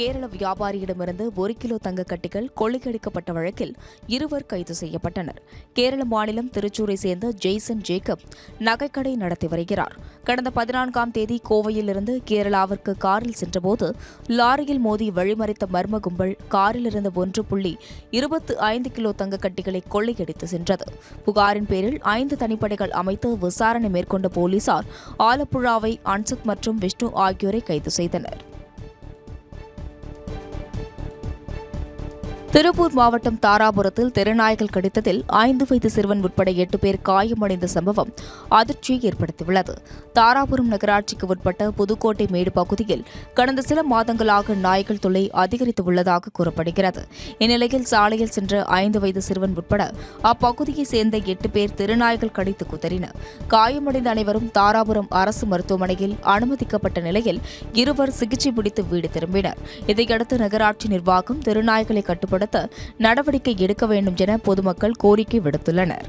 Kerala வியாபாரியிடமிருந்து 1 kilo தங்கக் கட்டிகள் கொள்ளையடிக்கப்பட்ட வழக்கில் 2 கைது செய்யப்பட்டனர். கேரள மாநிலம் திருச்சூரை சேர்ந்த ஜெய்சன் ஜேக்கப் நகைக்கடை நடத்தி வருகிறார். கடந்த 14ஆம் தேதி கோவையிலிருந்து கேரளாவிற்கு காரில் சென்றபோது லாரியில் மோதி வழிமறித்த மர்ம கும்பல் காரில் இருந்த 1.25 கிலோ தங்கக் கட்டிகளை கொள்ளையடித்து சென்றது. புகாரின் பேரில் 5 தனிப்படைகள் அமைத்து விசாரணை மேற்கொண்ட போலீசார் ஆலப்புழாவை அன்சத் மற்றும் விஷ்ணு ஆகியோரை கைது செய்தனர். திருப்பூர் மாவட்டம் தாராபுரத்தில் தெருநாய்கள் கடித்ததில் 5 வயது சிறுவன் உட்பட 8 பேர் காயமடைந்த சம்பவம் அதிர்ச்சியை ஏற்படுத்தியுள்ளது. தாராபுரம் நகராட்சிக்கு உட்பட்ட புதுக்கோட்டை மேடு பகுதியில் கடந்த சில மாதங்களாக நாய்கள் தொல்லை அதிகரித்துள்ளதாக கூறப்படுகிறது. இந்நிலையில் சாலையில் சென்ற 5 வயது சிறுவன் உட்பட அப்பகுதியைச் சேர்ந்த 8 பேர் தெருநாய்கள் கடித்து குதறினர். காயமடைந்த அனைவரும் தாராபுரம் அரசு மருத்துவமனையில் அனுமதிக்கப்பட்ட நிலையில் 2 சிகிச்சை முடித்து வீடு திரும்பினர். இதையடுத்து நகராட்சி நிர்வாகம் தெருநாய்களை கட்டுப்படுத்த நடவடிக்கை எடுக்க வேண்டும் என பொதுமக்கள் கோரிக்கை விடுத்துள்ளனர்.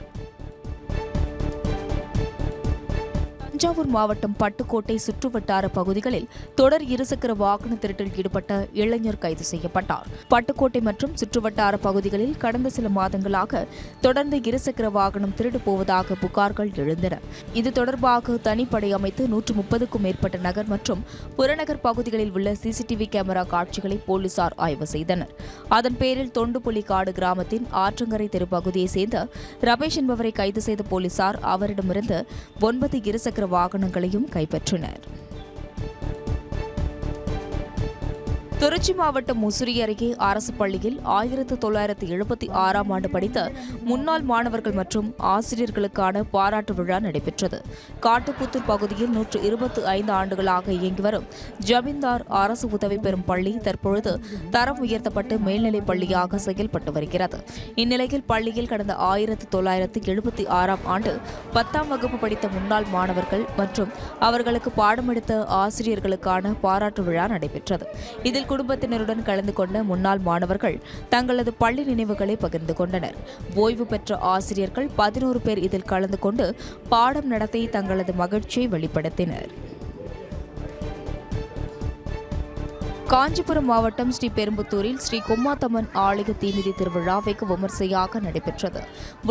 தஞ்சாவூர் மாவட்டம் பட்டுக்கோட்டை சுற்றுவட்டார பகுதிகளில் தொடர் இருசக்கர வாகன திருட்டில் ஈடுபட்ட இளைஞர் கைது செய்யப்பட்டார். பட்டுக்கோட்டை மற்றும் சுற்றுவட்டார பகுதிகளில் கடந்த சில மாதங்களாக தொடர்ந்து இருசக்கர வாகனம் திருடு போவதாக புகார்கள் எழுந்தன. இது தொடர்பாக தனிப்படை அமைத்து 130க்கும் மேற்பட்ட நகர் மற்றும் புறநகர் பகுதிகளில் உள்ள சிசிடிவி கேமரா காட்சிகளை போலீசார் ஆய்வு செய்தனர். அதன் பேரில் தொண்டுப்புலிக்காடு கிராமத்தின் ஆற்றங்கரை தெரு பகுதியைச் சேர்ந்த ரமேஷ் என்பவரை கைது செய்த போலீசார் அவரிடமிருந்து 9 இருசக்கர வாகனங்களையும் கைப்பற்றினர். திருச்சி மாவட்டம் முசிறி அருகே அரசு பள்ளியில் 1976ஆம் ஆண்டு படித்த முன்னாள் மாணவர்கள் மற்றும் ஆசிரியர்களுக்கான பாராட்டு விழா நடைபெற்றது. காட்டுப்புத்தூர் பகுதியில் 125 ஆண்டுகளாக இயங்கி வரும் ஜமீன்தார் அரசு உதவி பெறும் பள்ளி தற்பொழுது தரம் உயர்த்தப்பட்டு மேல்நிலைப் பள்ளியாக செயல்பட்டு வருகிறது. இந்நிலையில் பள்ளியில் கடந்த 1976ஆம் ஆண்டு 10ஆம் வகுப்பு படித்த முன்னாள் மாணவர்கள் மற்றும் அவர்களுக்கு பாடமெடுத்த ஆசிரியர்களுக்கான பாராட்டு விழா நடைபெற்றது. இதில் குடும்பத்தினருடன் கலந்து கொண்ட முன்னாள் மாணவர்கள் தங்களது பள்ளி நினைவுகளை பகிர்ந்து கொண்டனர். ஓய்வு பெற்ற ஆசிரியர்கள் 11 பேர் இதில் கலந்து கொண்டு பாடம் நடத்தி தங்களது மகிழ்ச்சியை வெளிப்படுத்தினர். காஞ்சிபுரம் மாவட்டம் ஸ்ரீபெரும்புத்தூரில் ஸ்ரீ கும்மாத்தம்மன் ஆலய தீமிதி திருவிழா வெகு விமர்சையாக நடைபெற்றது.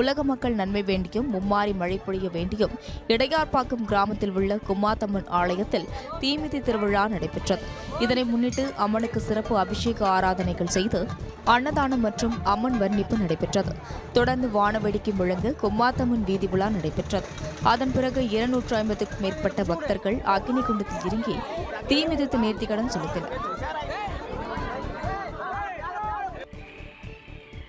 உலக மக்கள் நன்மை வேண்டியும் மும்மாரி மழை பொழிய வேண்டியும் இடையார்பாக்கம் கிராமத்தில் உள்ள கும்மாத்தம்மன் ஆலயத்தில் தீமிதி திருவிழா நடைபெற்றது. இதனை முன்னிட்டு அம்மனுக்கு சிறப்பு அபிஷேக ஆராதனைகள் செய்து அன்னதானம் மற்றும் அம்மன் வர்ணிப்பு நடைபெற்றது. தொடர்ந்து வானவேடிக்கை முழங்க கும்மாத்தம்மன் வீதி உலா நடைபெற்றது. அதன் பிறகு 250க்கும் மேற்பட்ட பக்தர்கள் அக்னி குண்டத்தில் இறங்கி தீமிதித்து நேர்த்திக்கடன் செலுத்தினர்.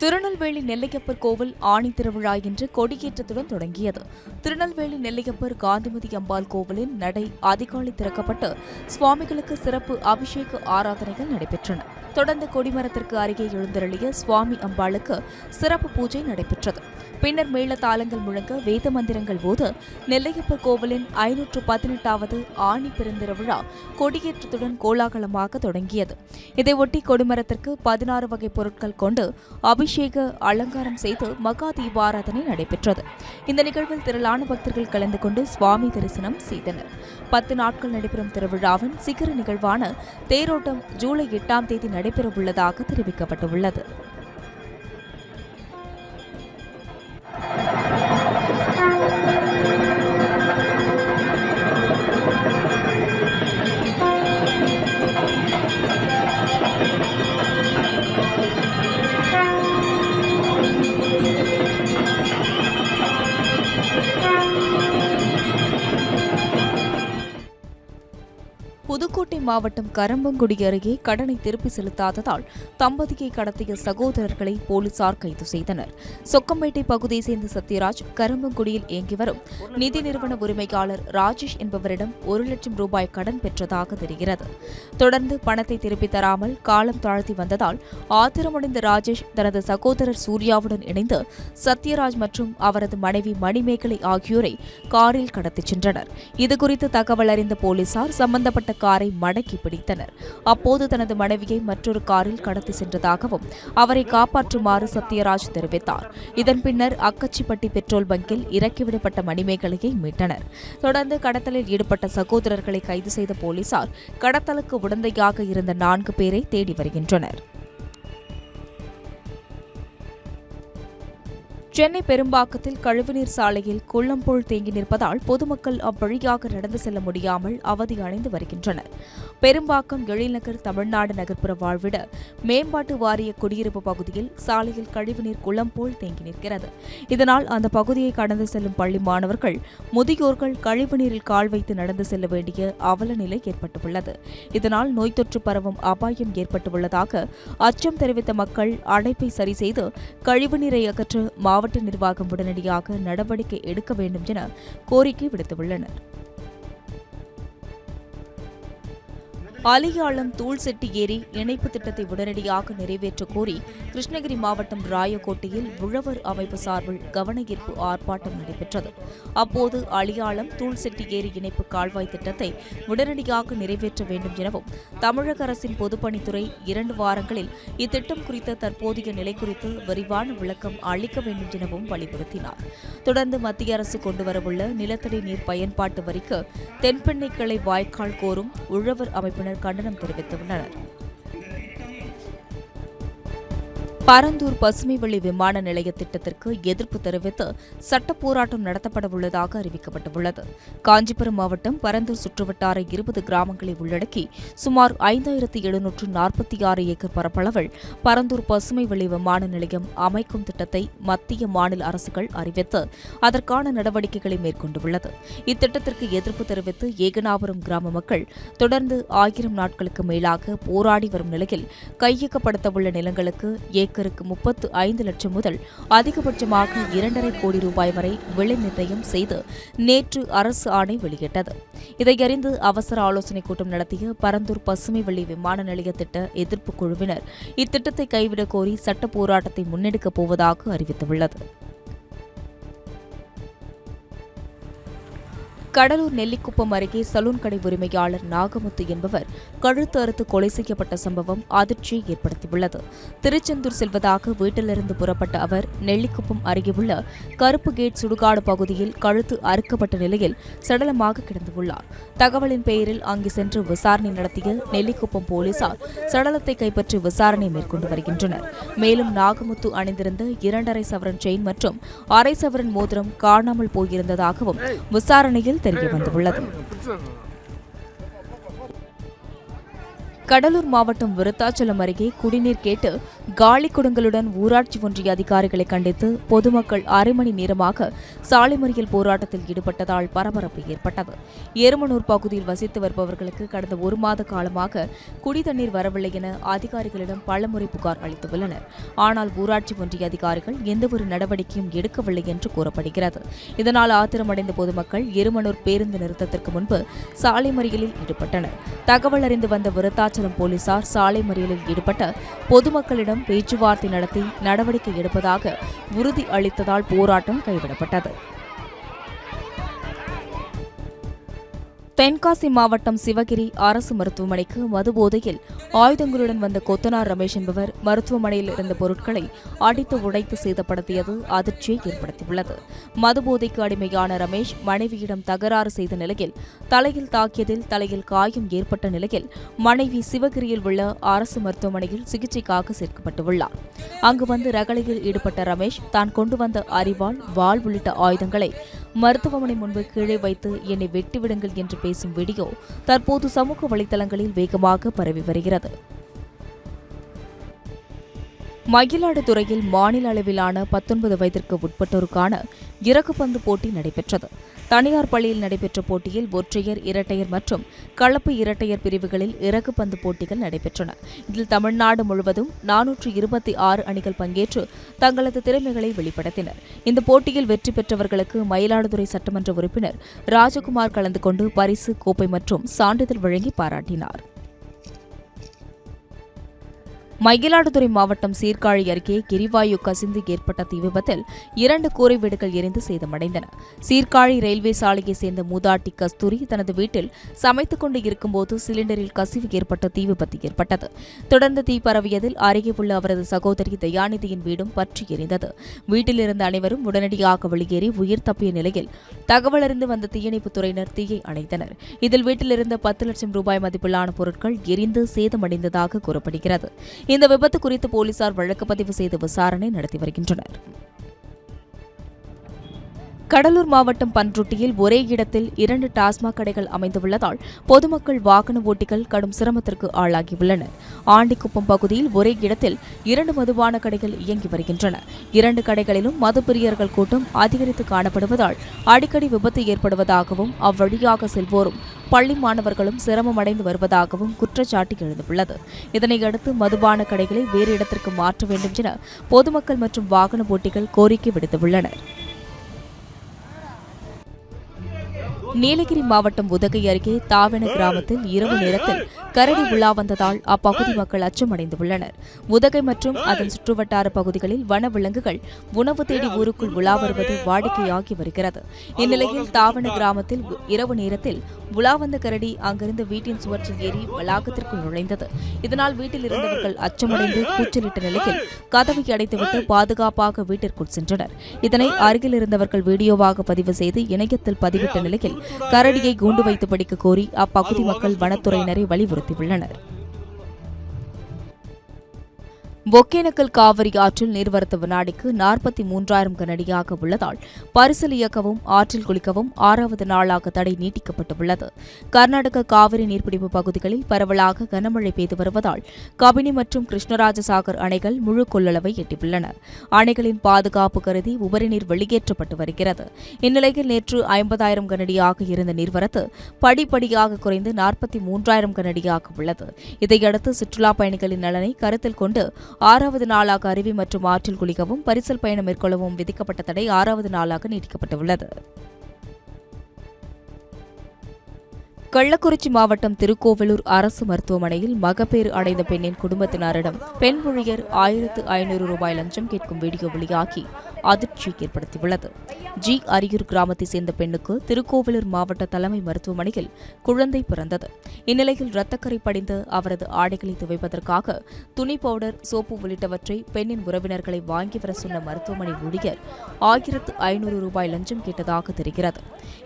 திருநெல்வேலி நெல்லையப்பர் கோவில் ஆணி திருவிழா இன்று கொடியேற்றத்துடன் தொடங்கியது. திருநெல்வேலி நெல்லையப்பர் காந்திமதி அம்பாள் கோவிலின் நடை அதிகாலை திறக்கப்பட்டு சுவாமிகளுக்கு சிறப்பு அபிஷேக ஆராதனைகள் நடைபெற்றன. தொடர்ந்து கொடிமரத்திற்கு அருகே எழுந்தருளிய சுவாமி அம்பாளுக்கு சிறப்பு பூஜை நடைபெற்றது. பின்னர் மேளதாளங்கள் முழங்க வேத மந்திரங்கள் போது நெல்லையப்பர் கோவிலின் 518வது ஆணி பெருந்திர விழா கொடியேற்றத்துடன் கோலாகலமாக தொடங்கியது. இதையொட்டி கொடிமரத்திற்கு 16 வகை பொருட்கள் கொண்டு அபிஷேக அலங்காரம் செய்து மகா தீபாராதனை நடைபெற்றது. இந்த நிகழ்வில் திரளான பக்தர்கள் கலந்து கொண்டு சுவாமி தரிசனம் செய்தனர். 10 நாட்கள் நடைபெறும் திருவிழாவின் சிகர நிகழ்வான தேரோட்டம் ஜூலை 8ஆம் தேதி நடைபெறவுள்ளதாக தெரிவிக்கப்பட்டுள்ளது. புதுக்கோட்டை மாவட்டம் கரம்பங்குடி அருகே கடனை திருப்பி செலுத்தாததால் தம்பதியை கடத்திய சகோதரர்களை போலீசார் கைது செய்தனர். சொக்கம்பேட்டை பகுதியைச் சேர்ந்த சத்யராஜ் கரம்பங்குடியில் இயங்கி வரும் நிதி நிறுவன உரிமையாளர் ராஜேஷ் என்பவரிடம் 1 லட்சம் ரூபாய் கடன் பெற்றதாக தெரிகிறது. தொடர்ந்து பணத்தை திருப்பி தராமல் காலம் தாழ்த்தி வந்ததால் ஆத்திரமடைந்த ராஜேஷ் தனது சகோதரர் சூர்யாவுடன் இணைந்து சத்யராஜ் மற்றும் அவரது மனைவி மணிமேகலை ஆகியோரை காரில் கடத்திச் சென்றனர். இதுகுறித்து தகவல் அறிந்த போலீசார் சம்பந்தப்பட்ட காரை மடக்கி அடக்கி பிடித்தனர். அப்போது தனது மனைவியை மற்றொரு காரில் கடத்தி சென்றதாகவும் அவரை காப்பாற்றுமாறு சத்யராஜ் தெரிவித்தார். இதன் பின்னர் அக்கச்சிப்பட்டி பெட்ரோல் பங்கில் இறக்கிவிடப்பட்ட மணிமேகலையை மீட்டனர். தொடர்ந்து கடத்தலில் ஈடுபட்ட சகோதரர்களை கைது செய்த போலீசார் கடத்தலுக்கு உடந்தையாக இருந்த 4 பேரை தேடி வருகின்றனர். சென்னை பெரும்பாக்கத்தில் கழிவுநீர் சாலையில் குள்ளம் போல் தேங்கி நிற்பதால் பொதுமக்கள் அவ்வழியாக நடந்து செல்ல முடியாமல் அவதி அடைந்து வருகின்றனர். பெரும்பாக்கம் எழில்நகர் தமிழ்நாடு நகர்ப்புற வாழ்விட மேம்பாட்டு வாரிய குடியிருப்பு பகுதியில் சாலையில் கழிவுநீர் குளம் போல் தேங்கி நிற்கிறது. இதனால் அந்த பகுதியை கடந்து செல்லும் பள்ளி மாணவர்கள், முதியோர்கள் கழிவுநீரில் கால் வைத்து நடந்து செல்ல வேண்டிய அவல நிலை ஏற்பட்டுள்ளது. இதனால் நோய் தொற்று பரவும் அபாயம் ஏற்பட்டுள்ளதாக அச்சம் தெரிவித்த மக்கள் அடைப்பை சரி செய்து கழிவுநீரை அகற்ற மாவட்ட நிர்வாகம் உடனடியாக நடவடிக்கை எடுக்க வேண்டும் என கோரிக்கை விடுத்துள்ளனர். அலியாளம் தூள்செட்டி ஏரி இணைப்பு திட்டத்தை உடனடியாக நிறைவேற்ற கோரி கிருஷ்ணகிரி மாவட்டம் ராயக்கோட்டையில் உழவர் அமைப்பு சார்பில் கவனஈர்ப்பு ஆர்ப்பாட்டம் நடைபெற்றது. அப்போது அலியாளம் தூள்செட்டி ஏரி இணைப்பு கால்வாய் திட்டத்தை உடனடியாக நிறைவேற்ற வேண்டும் எனவும் தமிழக அரசின் பொதுப்பணித்துறை 2 வாரங்களில் இத்திட்டம் குறித்த தற்போதைய நிலை குறித்து விரிவான விளக்கம் அளிக்க வேண்டும் எனவும் வலியுறுத்தினார். தொடர்ந்து மத்திய அரசு கொண்டுவரவுள்ள நிலத்தடி நீர் பயன்பாட்டு வரிக்கு தென்பெண்ணை கிளை வாய்க்கால் கோரும் உழவர் அமைப்பினர் கண்டனம் தெரிவித்துள்ளனர். பரந்தூர் பசுமைவெளி விமான நிலைய திட்டத்திற்கு எதிர்ப்பு தெரிவித்து சட்ட போராட்டம் நடத்தப்பட உள்ளதாக அறிவிக்கப்பட்டுள்ளது. காஞ்சிபுரம் மாவட்டம் பரந்தூர் சுற்றுவட்டார 20 கிராமங்களை உள்ளடக்கி சுமார் 5746 ஏக்கர் பரப்பளவில் பரந்தூர் பசுமைவெளி விமான நிலையம் அமைக்கும் திட்டத்தை மத்திய மாநில அரசுகள் அறிவித்து அதற்கான நடவடிக்கைகளை மேற்கொண்டுள்ளது. இத்திட்டத்திற்கு எதிர்ப்பு தெரிவித்து ஏகனாபுரம் கிராம மக்கள் தொடர்ந்து 1000 நாட்களுக்கு மேலாக போராடி வரும் நிலையில் கையகப்படுத்தவுள்ள நிலங்களுக்கு ஏக்கருக்கு 35 லட்சம் முதல் அதிகபட்சமாக 2.5 கோடி ரூபாய் வரை விலை நிர்ணயம் செய்து நேற்று அரசு ஆணை வெளியிட்டது. இதையறிந்து அவசர ஆலோசனைக் கூட்டம் நடத்திய பரந்தூர் பசுமைவெளி விமான நிலைய திட்ட எதிர்ப்பு குழுவினர் இத்திட்டத்தை கைவிடக் கோரி சட்ட போராட்டத்தை முன்னெடுக்கப் போவதாக அறிவித்துள்ளது. கடலூர் நெல்லிக்குப்பம் அருகே சலூன் கடை உரிமையாளர் நாகமுத்து என்பவர் கழுத்து அறுத்து கொலை செய்யப்பட்ட சம்பவம் அதிர்ச்சியை ஏற்படுத்தியுள்ளது. திருச்செந்தூர் செல்வதாக வீட்டிலிருந்து புறப்பட்ட அவர் நெல்லிக்குப்பம் அருகே உள்ள கருப்பு கேட் சுடுகாடு பகுதியில் கழுத்து அறுக்கப்பட்ட நிலையில் சடலமாக கிடந்துள்ளார். தகவலின் பெயரில் அங்கு சென்று விசாரணை நடத்திய நெல்லிக்குப்பம் போலீசார் சடலத்தை கைப்பற்றி விசாரணை மேற்கொண்டு வருகின்றனர். மேலும் நாகமுத்து அணிந்திருந்த 2.5 சவரன் செயின் மற்றும் 1/2 சவரன் மோதிரம் காணாமல் போயிருந்ததாகவும் விசாரணையில் தெரியவந்துள்ளது. கடலூர் மாவட்டம் விருத்தாச்சலம் அருகே குடிநீர் கேட்டு காலி குடங்களுடன் ஊராட்சி ஒன்றிய அதிகாரிகளை கண்டித்து பொதுமக்கள் 1/2 மணி நேரமாக சாலை மறியல் போராட்டத்தில் ஈடுபட்டதால் பரபரப்பு ஏற்பட்டது. எருமனூர் பகுதியில் வசித்து வருபவர்களுக்கு கடந்த 1 மாத காலமாக குடிதண்ணீர் வரவில்லை என அதிகாரிகளிடம் பலமுறை புகார் அளித்துள்ளனர். ஆனால் ஊராட்சி ஒன்றிய அதிகாரிகள் எந்தவொரு நடவடிக்கையும் எடுக்கவில்லை என்று கூறப்படுகிறது. இதனால் ஆத்திரமடைந்த பொதுமக்கள் எருமனூர் பேருந்து நிறுத்தத்திற்கு முன்பு சாலை மறியலில் ஈடுபட்டனர். தகவல் அறிந்து வந்த விருத்தாச்சலம் போலீசார் சாலை மறியலில் ஈடுபட்ட பொதுமக்களிடம் பேச்சுவார்த்தை நடத்தி நடவடிக்கை எடுப்பதாக உறுதி அளித்ததால் போராட்டம் கைவிடப்பட்டது. தென்காசி மாவட்டம் சிவகிரி அரசு மருத்துவமனைக்கு மதுபோதையில் ஆயுதங்களுடன் வந்த கொத்தனார் ரமேஷ் என்பவர் மருத்துவமனையில் இருந்த பொருட்களை அடித்து உடைத்து சேதப்படுத்தியது அதிர்ச்சியை ஏற்படுத்தியுள்ளது. மதுபோதைக்கு அடிமையான ரமேஷ் மனைவியிடம் தகராறு செய்த நிலையில் தலையில் தாக்கியதில் தலையில் காயம் ஏற்பட்ட நிலையில் மனைவி சிவகிரியில் உள்ள அரசு மருத்துவமனையில் சிகிச்சைக்காக சேர்க்கப்பட்டுள்ளார். அங்கு வந்து ரகளையில் ஈடுபட்ட ரமேஷ் தான் கொண்டு வந்த அரிவாள், வாள் உள்ளிட்ட ஆயுதங்களை மருத்துவமனை முன்பு கீழே வைத்து என்னை வெட்டிவிடுங்கள் என்று பேசும் வீடியோ தற்போது சமூக வலைதளங்களில் வேகமாக பரவி வருகிறது. மயிலாடுதுறையில் மாநில அளவிலான 19 வயதிற்கு உட்பட்டோருக்கான இறகுப்பந்து போட்டி நடைபெற்றது. தனியார் பள்ளியில் நடைபெற்ற போட்டியில் ஒற்றையர், இரட்டையர் மற்றும் கலப்பு இரட்டையர் பிரிவுகளில் இறகுப்பந்து போட்டிகள் நடைபெற்றன. இதில் தமிழ்நாடு முழுவதும் 426 அணிகள் பங்கேற்று தங்களது திறமைகளை வெளிப்படுத்தினர். இந்த போட்டியில் வெற்றி பெற்றவர்களுக்கு மயிலாடுதுறை சட்டமன்ற உறுப்பினர் ராஜகுமார் கலந்து கொண்டு பரிசு, கோப்பை மற்றும் சான்றிதழ் வழங்கி பாராட்டினார். மயிலாடுதுறை மாவட்டம் சீர்காழி அருகே எரிவாயு கசிந்து ஏற்பட்ட தீ விபத்தில் 2 கூரை வீடுகள் எரிந்து சேதமடைந்தன. சீர்காழி ரயில்வே சாலையை சேர்ந்த மூதாட்டி கஸ்தூரி தனது வீட்டில் சமைத்துக் கொண்டு இருக்கும்போது சிலிண்டரில் கசிவு ஏற்பட்ட தீ விபத்து ஏற்பட்டது. தொடர்ந்து தீ பரவியதில் அருகே உள்ள அவரது சகோதரி தயாநிதியின் வீடும் பற்றி எரிந்தது. வீட்டில் இருந்த அனைவரும் உடனடியாக வெளியேறி உயிர் தப்பிய நிலையில் தகவல் அறிந்து வந்த தீயணைப்புத் துறையினர் தீயை அணைத்தனர். இதில் வீட்டில் இருந்த 10 லட்சம் ரூபாய் மதிப்பிலான பொருட்கள் எரிந்து சேதமடைந்ததாக கூறப்படுகிறது. இந்த விபத்து குறித்து போலீசார் வழக்கு பதிவு செய்து விசாரணை நடத்தி வருகின்றனர். கடலூர் மாவட்டம் பன்ருட்டியில் ஒரே இடத்தில் 2 டாஸ்மாக் கடைகள் அமைந்துள்ளதால் பொதுமக்கள் வாகன ஓட்டிகள் கடும் சிரமத்திற்கு ஆளாகியுள்ளனர். ஆண்டிக்குப்பம் பகுதியில் ஒரே இடத்தில் 2 மதுபான கடைகள் இயங்கி வருகின்றன. 2 கடைகளிலும் மதுப்பிரியர்கள் கூட்டம் அதிகரித்து காணப்படுவதால் அடிக்கடி விபத்து ஏற்படுவதாகவும் அவ்வழியாக செல்வோரும் பள்ளி மாணவர்களும் சிரமமடைந்து வருவதாகவும் குற்றச்சாட்டு எழுந்துள்ளது. இதனையடுத்து மதுபான கடைகளை வேறு இடத்திற்கு மாற்ற வேண்டும் என பொதுமக்கள் மற்றும் வாகன ஓட்டிகள் கோரிக்கை விடுத்துள்ளனர். நீலகிரி மாவட்டம் உதகை அருகே தாவென கிராமத்தில் இரவு நேரத்தில் கரடி உலா வந்ததால் அப்பகுதி மக்கள் அச்சமடைந்துள்ளனர். உதகை மற்றும் அதன் சுற்றுவட்டார பகுதிகளில் வனவிலங்குகள் உணவு தேடி ஊருக்குள் உலா வருவது வாடிக்கையாகி வருகிறது. இந்நிலையில் தாவென கிராமத்தில் இரவு நேரத்தில் உலா வந்த கரடி அங்கிருந்த வீட்டின் சுவற்றில் ஏறி வளாகத்திற்குள் நுழைந்தது. இதனால் வீட்டில் இருந்தவர்கள் அச்சமடைந்து கூச்சலிட்ட நிலையில் கதவை அடைத்துவிட்டு பாதுகாப்பாக வீட்டிற்குள் சென்றனர். இதனை அருகில் இருந்தவர்கள் வீடியோவாக பதிவு செய்து இணையத்தில் பதிவிட்ட நிலையில் கரடியை கூண்டு வைத்து பிடிக்க கோரி அப்பகுதி மக்கள் வனத்துறையினரை வலியுறுத்தியுள்ளனர். ஒகேனக்கல் காவிரி ஆற்றில் நீர்வரத்து வினாடிக்கு 43,000 கனஅடியாக உள்ளதால் பரிசல் இயக்கவும் ஆற்றில் குளிக்கவும் 6வது நாளாக தடை நீட்டிக்கப்பட்டுள்ளது. கர்நாடக காவிரி நீர்பிடிப்பு பகுதிகளில் பரவலாக கனமழை பெய்து வருவதால் கபினி மற்றும் கிருஷ்ணராஜசாகர் அணைகள் முழு கொள்ளளவை எட்டியுள்ளன. அணைகளின் பாதுகாப்பு கருதி உபரி நீர் வெளியேற்றப்பட்டு வருகிறது. இந்நிலையில் நேற்று 50,000 கனஅடியாக இருந்த நீர்வரத்து படிப்படியாக குறைந்து 43,000 கனஅடியாக உள்ளது. இதையடுத்து சுற்றுலாப் பயணிகளின் நலனை கருத்தில் கொண்டு 6வது நாளாக அருவி மற்றும் ஆற்றில் குளிக்கவும் பரிசல் பயணம் மேற்கொள்ளவும் விதிக்கப்பட்ட தடை 6வது நாளாக நீட்டிக்கப்பட்டுள்ளது. கள்ளக்குறிச்சி மாவட்டம் திருக்கோவிலூர் அரசு மருத்துவமனையில் மகப்பேறு அடைந்த பெண்ணின் குடும்பத்தினரிடம் பெண் ஊழியர் 1,500 ரூபாய் லஞ்சம் கேட்கும் வீடியோ வெளியாகி அதிர்ச்சி ஏற்படுத்தியுள்ளது. அரியூர் கிராமத்தைச் சேர்ந்த பெண்ணுக்கு திருக்கோவிலூர் மாவட்ட தலைமை மருத்துவமனையில் குழந்தை பிறந்தது. இந்நிலையில் இரத்தக்கரை படிந்த அவரது ஆடைகளை துவைப்பதற்காக துணி பவுடர், சோப்பு உள்ளிட்டவற்றை பெண்ணின் உறவினர்களை வாங்கி வர சொன்ன மருத்துவமனை ஊழியர் 1,500 ரூபாய் லஞ்சம் கேட்டதாக தெரிகிறது.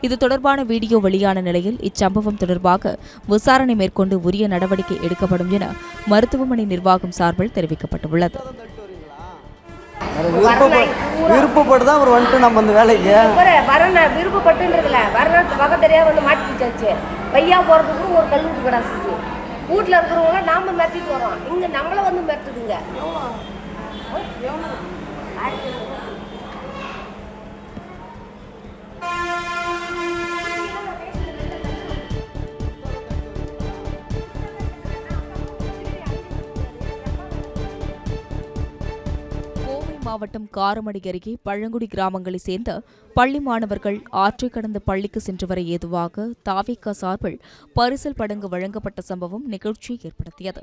இது தொடர்பான வீடியோ வெளியான நிலையில் இச்சம்பவம் தொடர்பாக விசாரணை மேற்கொண்டு உரிய நடவடிக்கை எடுக்கப்படும் என மருத்துவமனை நிர்வாகம் சார்பில் தெரிவிக்கப்பட்டுள்ளது. விருப்பப்பட்டு தான் அவர் வந்துட்டு நம்ம அந்த வேலைக்கு விருப்பப்பட்டுன்றதுல வகை தெரியாத வந்து மாட்டிச்சாச்சு. பையா போகிறதுக்கு ஒரு கல்லூரி கிடாச்சு. வீட்டில் இருக்கிறவங்கள நாம மெட்டிட்டு வரோம். இங்கே நம்மள வந்து மெட்டுதுங்க. மாவட்டம் காரமடை அருகே பழங்குடி கிராமங்களைச் சேர்ந்த பள்ளி மாணவர்கள் ஆற்றை கடந்து பள்ளிக்கு சென்று வர ஏதுவாக தாவேகா சார்பில் பரிசல் படங்கு வழங்கப்பட்ட சம்பவம் நிகழ்ச்சியை ஏற்படுத்தியது.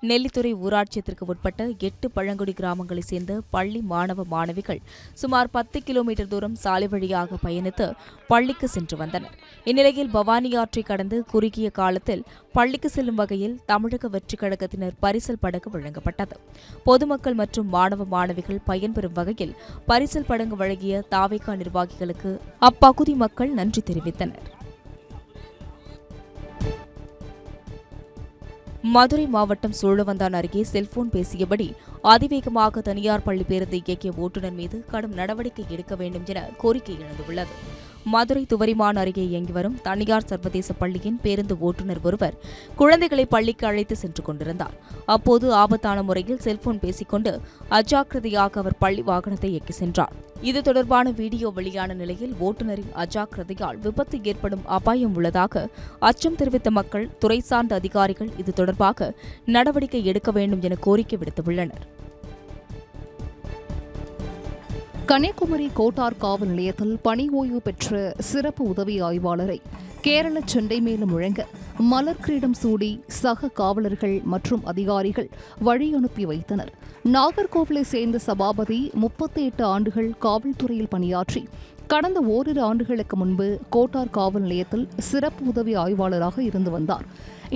நெல்லித்துறை ஊராட்சியத்திற்கு உட்பட்ட 8 பழங்குடி கிராமங்களைச் சேர்ந்த பள்ளி மாணவ மாணவிகள் சுமார் 10 கிலோமீட்டர் தூரம் சாலை வழியாக பயணித்து பள்ளிக்கு சென்று வந்தனர். இந்நிலையில் பவானி ஆற்றை கடந்து குறுகிய காலத்தில் பள்ளிக்கு செல்லும் வகையில் தமிழக வெற்றிக் கழகத்தினர் பரிசல் படங்கு வழங்கப்பட்டது. பொதுமக்கள் மற்றும் மாணவ மாணவிகள் பயன்பெறும் வகையில் பரிசல் படங்கு வழங்கிய தாவேகா நிர்வாகிகளுக்கு அப்பகுதி மக்கள் நன்றி தெரிவித்தனர். மதுரை மாவட்டம் சோழவந்தான் அருகே செல்போன் பேசியபடி அதிவேகமாக தனியார் பள்ளி பேருந்தை இயக்கிய ஓட்டுநர் மீது கடும் நடவடிக்கை எடுக்க வேண்டும் என கோரிக்கை எழுந்துள்ளது. மதுரை துவரிமான் அருகே இயங்கி வரும் தனியார் சர்வதேச பள்ளியின் பேருந்து ஓட்டுநர் ஒருவர் குழந்தைகளை பள்ளிக்கு அழைத்து சென்று கொண்டிருந்தார். அப்போது ஆபத்தான முறையில் செல்போன் பேசிக்கொண்டு அஜாக்கிரதையாக அவர் பள்ளி வாகனத்தை இயக்கி சென்றார். இது தொடர்பான வீடியோ வெளியான நிலையில் ஓட்டுநரின் அஜாக்கிரதையால் விபத்து ஏற்படும் அபாயம் உள்ளதாக அச்சம் தெரிவித்த மக்கள், துறை சார்ந்த அதிகாரிகள் இது தொடர்பாக நடவடிக்கை எடுக்க வேண்டும் என கோரிக்கை விடுத்துள்ளனர். கன்னியாகுமரி கோட்டார் காவல் நிலையத்தில் பணி ஓய்வு பெற்ற சிறப்பு உதவி ஆய்வாளரை கேரள செண்டை மேலும் முழங்க மலர் கிரீடம் சூடி சக காவலர்கள் மற்றும் அதிகாரிகள் வழி அனுப்பி வைத்தனர். நாகர்கோவிலை சேர்ந்த சபாபதி 38 ஆண்டுகள் காவல்துறையில் பணியாற்றி கடந்த ஓரிரு ஆண்டுகளுக்கு முன்பு கோட்டார் காவல் நிலையத்தில் சிறப்பு உதவி ஆய்வாளராக இருந்து வந்தார்.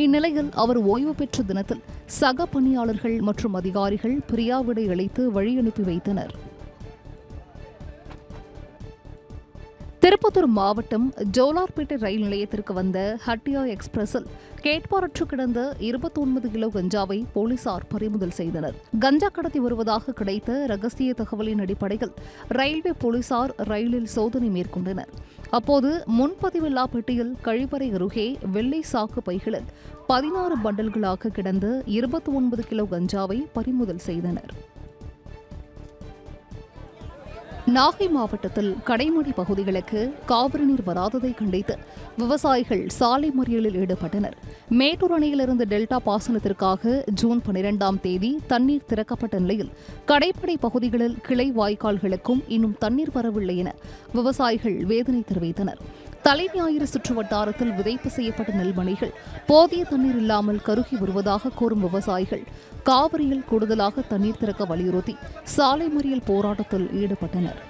இந்நிலையில் அவர் ஓய்வு பெற்ற தினத்தில் சக பணியாளர்கள் மற்றும் அதிகாரிகள் பிரியாவிடை அளித்து வழி அனுப்பி வைத்தனர். திருப்பத்தூர் மாவட்டம் ஜோலார்பேட்டை ரயில் நிலையத்திற்கு வந்த ஹட்டியா எக்ஸ்பிரஸில் கேட்பாரற்று கிடந்த 29 கிலோ கஞ்சாவை போலீசார் பறிமுதல் செய்தனர். கஞ்சா கடத்தி வருவதாக கிடைத்த ரகசிய தகவலின் அடிப்படையில் ரயில்வே போலீசார் ரயிலில் சோதனை மேற்கொண்டனர். அப்போது முன்பதிவில்லா பெட்டியில் கழிவறை அருகே வெள்ளை சாக்கு பைகளில் 16 பண்டல்களாக கிடந்த 29 கிலோ கஞ்சாவை பறிமுதல் செய்தனர். நாகை மாவட்டத்தில் கடைமடை பகுதிகளுக்கு காவிரி நீர் வராததை கண்டித்து விவசாயிகள் சாலை மறியலில் ஈடுபட்டனர். மேட்டூர் அணையிலிருந்து டெல்டா பாசனத்திற்காக ஜூன் 12ஆம் தேதி தண்ணீர் திறக்கப்பட்ட நிலையில் கடைமடை பகுதிகளில் கிளை வாய்க்கால்களுக்கும் இன்னும் தண்ணீர் வரவில்லை என விவசாயிகள் வேதனை தெரிவித்தனர். தலைஞாயிறு சுற்று வட்டாரத்தில் விதைப்பு செய்யப்பட்ட நெல்மணிகள் போதிய தண்ணீர் இல்லாமல் கருகி வருவதாக கூறும் விவசாயிகள் காவிரியில் கூடுதலாக தண்ணீர் திறக்க வலியுறுத்தி சாலை மறியல் போராட்டத்தில் ஈடுபட்டனர்.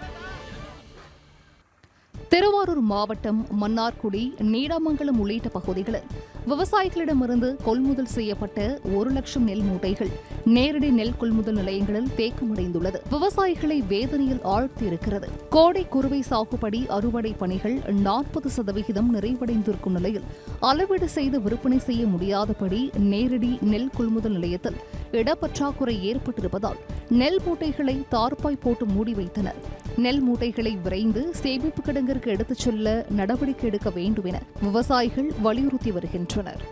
திருவாரூர் மாவட்டம் மன்னார்குடி, நீடாமங்கலம் உள்ளிட்ட பகுதிகளில் விவசாயிகளிடமிருந்து கொள்முதல் செய்யப்பட்ட 1 லட்சம் நெல் மூட்டைகள் நேரடி நெல் கொள்முதல் நிலையங்களில் தேக்கமடைந்துள்ளது. விவசாயிகளை வேதனையில் ஆழ்த்தியிருக்கிறது. கோடை குறுவை சாகுபடி அறுவடை பணிகள் 40% நிறைவடைந்திருக்கும் நிலையில் அளவீடு செய்து விற்பனை செய்ய முடியாதபடி நேரடி நெல் கொள்முதல் நிலையத்தில் இடப்பற்றாக்குறை ஏற்பட்டிருப்பதால் நெல் மூட்டைகளை தார்பாய் போட்டு மூடி வைத்தனர். நெல் மூட்டைகளை விரைந்து சேமிப்பு கிடங்கிற்கு எடுத்துச் செல்ல நடவடிக்கை எடுக்க வேண்டும் என விவசாயிகள் வலியுறுத்தி வருகின்றனர்.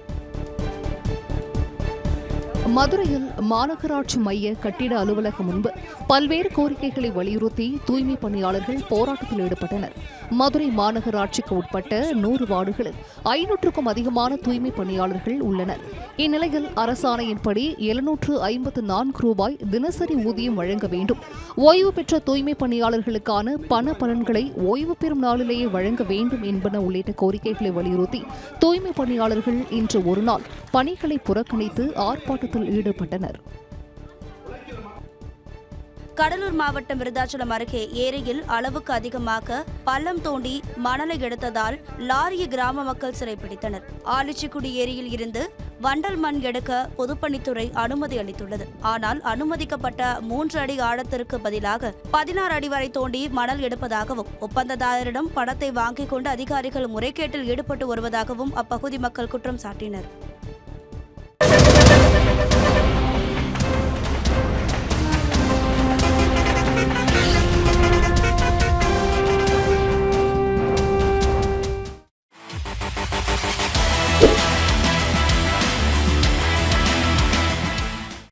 மதுரையில் மாநகராட்சி மைய கட்டிட அலுவலகம் முன்பு பல்வேறு கோரிக்கைகளை வலியுறுத்தி தூய்மை பணியாளர்கள் போராட்டத்தில் ஈடுபட்டனர். மதுரை மாநகராட்சிக்கு உட்பட்ட 100 வார்டுகளில் 500க்கும் அதிகமான தூய்மை பணியாளர்கள் உள்ளனர். இந்நிலையில் அரசாணையின்படி 754 ரூபாய் தினசரி ஊதியம் வழங்க வேண்டும். ஓய்வு பெற்ற தூய்மை பணியாளர்களுக்கான பண பலன்களை ஓய்வு பெறும் நாளிலேயே வழங்க வேண்டும் என்பன உள்ளிட்ட கோரிக்கைகளை வலியுறுத்தி தூய்மை பணியாளர்கள் இன்று ஒருநாள் பணிகளை புறக்கணித்து ஆர்ப்பாட்டத்தில் ஈடுபட்டனர். கடலூர் மாவட்டம் விருதாச்சலம் அருகே ஏரியில் அளவுக்கு அதிகமாக பள்ளம் தோண்டி மணலை எடுத்ததால் லாரியை கிராம மக்கள் சிறைப்பிடித்தனர். ஆலிச்சிக்குடி ஏரியில் இருந்து வண்டல் மண் எடுக்க பொதுப்பணித்துறை அனுமதி அளித்துள்ளது. ஆனால் அனுமதிக்கப்பட்ட 3 அடி ஆழத்திற்கு பதிலாக 16 அடி வரை தோண்டி மணல் எடுப்பதாகவும் ஒப்பந்ததாரரிடம் பணத்தை வாங்கிக் கொண்டு அதிகாரிகள் முறைகேட்டில் ஈடுபட்டு வருவதாகவும் அப்பகுதி மக்கள் குற்றம் சாட்டினர்.